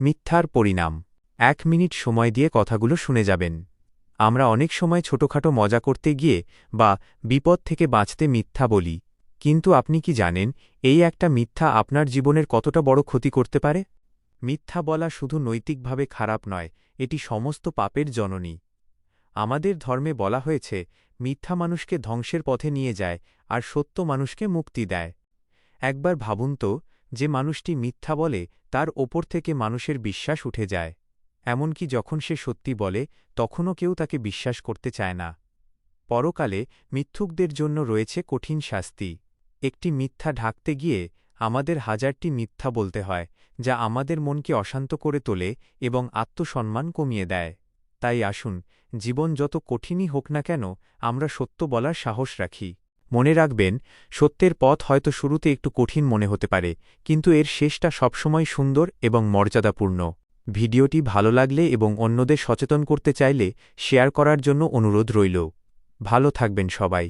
মিথ্যার পরিণাম। ১ মিনিট সময় দিয়ে কথাগুলো শুনে যাবেন। আমরা অনেক সময় ছোটখাটো মজা করতে গিয়ে বা বিপদ থেকে বাঁচতে মিথ্যা বলি, কিন্তু আপনি কি জানেন এই একটা মিথ্যা আপনার জীবনের কতটা বড় ক্ষতি করতে পারে? মিথ্যা বলা শুধু নৈতিকভাবে খারাপ নয়, এটি সমস্ত পাপের জননী। আমাদের ধর্মে বলা হয়েছে মিথ্যা মানুষকে ধ্বংসের পথে নিয়ে যায় আর সত্য মানুষকে মুক্তি দেয়। একবার ভাবুন তো, যে মানুষটি মিথ্যা বলে তার ওপর থেকে মানুষের বিশ্বাস উঠে যায়। এমনকি যখন সে সত্যি বলে তখনও কেউ তাকে বিশ্বাস করতে চায় না। পরকালে মিথ্যুকদের জন্য রয়েছে কঠিন শাস্তি। একটি মিথ্যা ঢাকতে গিয়ে আমাদের হাজারটি মিথ্যা বলতে হয়, যা আমাদের মনকে অশান্ত করে তোলে এবং আত্মসম্মান কমিয়ে দেয়। তাই আসুন, জীবন যত কঠিনই হোক না কেন, আমরা সত্য বলার সাহস রাখি। মনে রাখবেন, সত্যের পথ হয়তো শুরুতে একটু কঠিন মনে হতে পারে, কিন্তু এর শেষটা সবসময় সুন্দর এবং মর্যাদাপূর্ণ। ভিডিওটি ভালো লাগলে এবং অন্যদের সচেতন করতে চাইলে শেয়ার করার জন্য অনুরোধ রইল। ভালো থাকবেন সবাই।